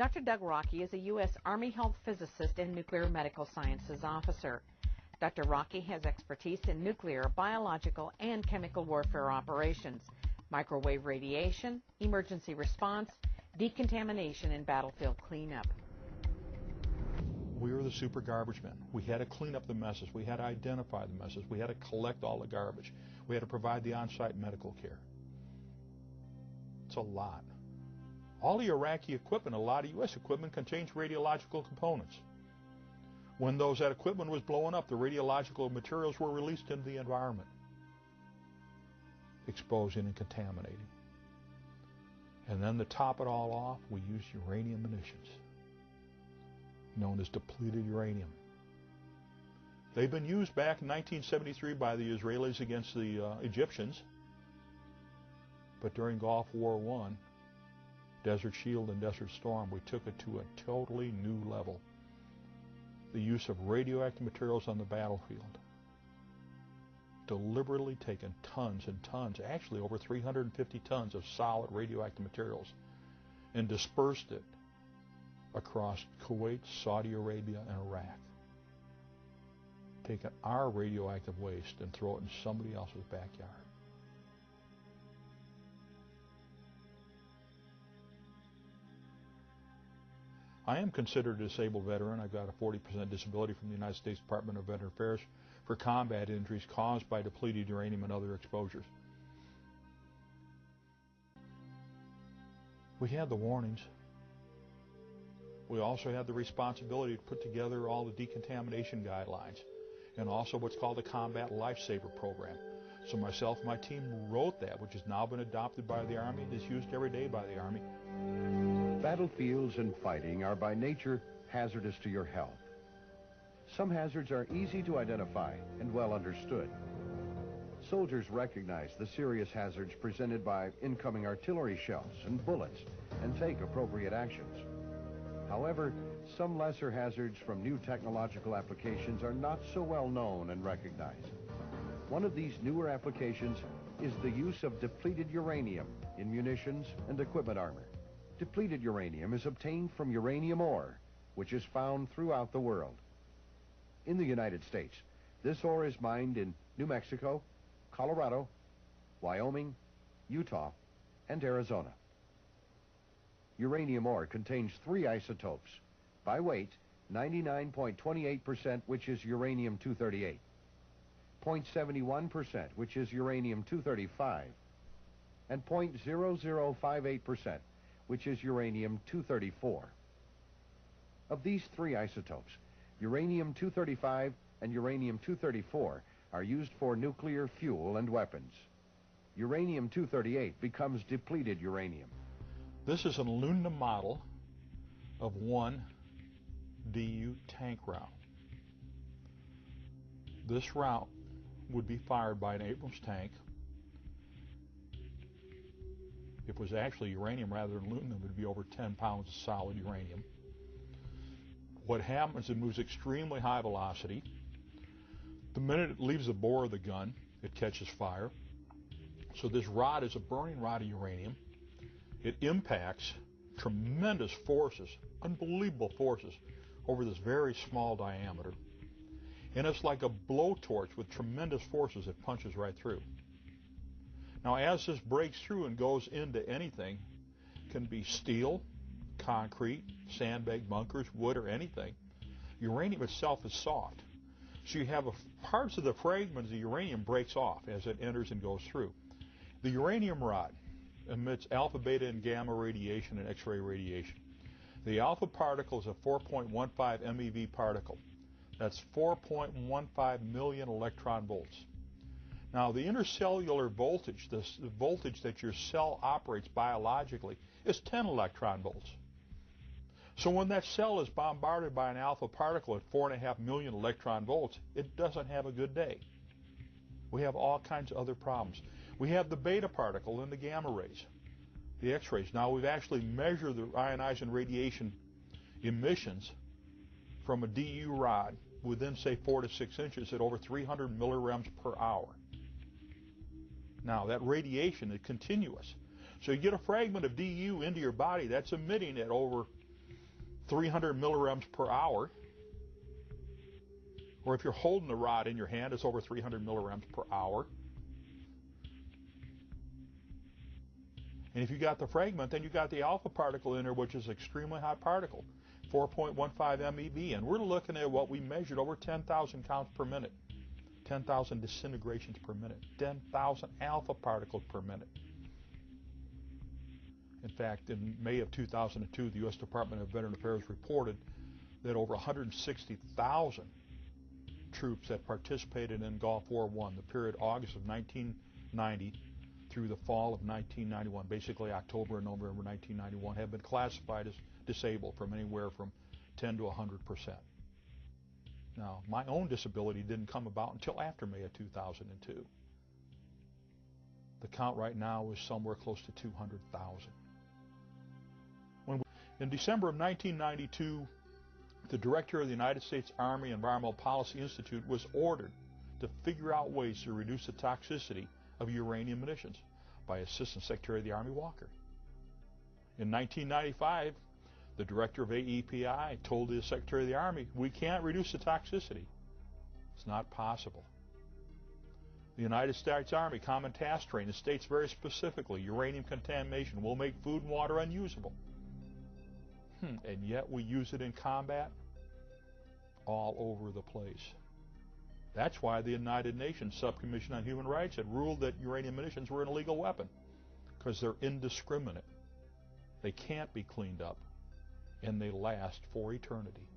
Dr. Doug Rockey is a U.S. Army Health Physicist and Nuclear Medical Sciences Officer. Dr. Rockey has expertise in nuclear, biological, and chemical warfare operations, microwave radiation, emergency response, decontamination, and battlefield cleanup. We were the super garbage men. We had to clean up the messes. We had to identify the messes. We had to collect all the garbage. We had to provide the on-site medical care. It's a lot. All the Iraqi equipment, a lot of U.S. equipment, contains radiological components. When that equipment was blowing up, the radiological materials were released into the environment, exposing and contaminating. And then to top it all off, we used uranium munitions, known as depleted uranium. They've been used back in 1973 by the Israelis against the Egyptians, but during Gulf War I, Desert Shield and Desert Storm, we took it to a totally new level. The use of radioactive materials on the battlefield. Deliberately taken tons and tons, actually over 350 tons of solid radioactive materials, and dispersed it across Kuwait, Saudi Arabia, and Iraq. Taking our radioactive waste and throw it in somebody else's backyard. I am considered a disabled veteran. I've got a 40% disability from the United States Department of Veteran Affairs for combat injuries caused by depleted uranium and other exposures. We had the warnings. We also had the responsibility to put together all the decontamination guidelines and also what's called the Combat Lifesaver Program. So myself and my team wrote that, which has now been adopted by the Army and is used every day by the Army. Battlefields and fighting are by nature hazardous to your health. Some hazards are easy to identify and well understood. Soldiers recognize the serious hazards presented by incoming artillery shells and bullets and take appropriate actions. However, some lesser hazards from new technological applications are not so well known and recognized. One of these newer applications is the use of depleted uranium in munitions and equipment armor. Depleted uranium is obtained from uranium ore, which is found throughout the world. In the United States, this ore is mined in New Mexico, Colorado, Wyoming, Utah, and Arizona. Uranium ore contains 3 isotopes. By weight, 99.28%, which is uranium-238, 0.71%, which is uranium-235, and 0.0058%, which is uranium-234. Of these 3 isotopes, uranium-235 and uranium-234 are used for nuclear fuel and weapons. Uranium-238 becomes depleted uranium. This is an aluminum model of 1 DU tank round. This round would be fired by an Abrams tank. If it was actually uranium rather than aluminum, it would be over 10 pounds of solid uranium. What happens, it moves extremely high velocity. The minute it leaves the bore of the gun, it catches fire. So this rod is a burning rod of uranium. It impacts tremendous forces, unbelievable forces, over this very small diameter. And it's like a blowtorch with tremendous forces that punches right through. Now, as this breaks through and goes into anything, it can be steel, concrete, sandbag bunkers, wood, or anything. Uranium itself is soft. So you have parts of the fragments of the uranium breaks off as it enters and goes through. The uranium rod emits alpha, beta, and gamma radiation and X-ray radiation. The alpha particle is a 4.15 MeV particle. That's 4.15 million electron volts. Now, the intercellular voltage, the voltage that your cell operates biologically, is 10 electron volts. So when that cell is bombarded by an alpha particle at 4.5 million electron volts, it doesn't have a good day. We have all kinds of other problems. We have the beta particle and the gamma rays, the X-rays. Now, we've actually measured the ionizing radiation emissions from a DU rod within, say, 4 to 6 inches at over 300 millirems per hour. Now, that radiation is continuous. So you get a fragment of DU into your body that's emitting at over 300 millirems per hour. Or if you're holding the rod in your hand, it's over 300 millirems per hour. And if you got the fragment, then you got the alpha particle in there, which is an extremely hot particle, 4.15 MeV. And we're looking at what we measured over 10,000 counts per minute, 10,000 disintegrations per minute, 10,000 alpha particles per minute. In fact, in May of 2002, the U.S. Department of Veteran Affairs reported that over 160,000 troops that participated in Gulf War I, the period August of 1990 through the fall of 1991, basically October and November 1991, have been classified as disabled from anywhere from 10 to 100%. Now, my own disability didn't come about until after May of 2002. The count right now is somewhere close to 200,000. In December of 1992, the director of the United States Army Environmental Policy Institute was ordered to figure out ways to reduce the toxicity of uranium emissions by Assistant Secretary of the Army Walker. In 1995, the director of AEPI told the Secretary of the Army, we can't reduce the toxicity. It's not possible. The United States Army Common Task Training states very specifically, uranium contamination will make food and water unusable. And yet we use it in combat all over the place. That's why the United Nations Subcommission on Human Rights had ruled that uranium munitions were an illegal weapon, because they're indiscriminate. They can't be cleaned up, and they last for eternity.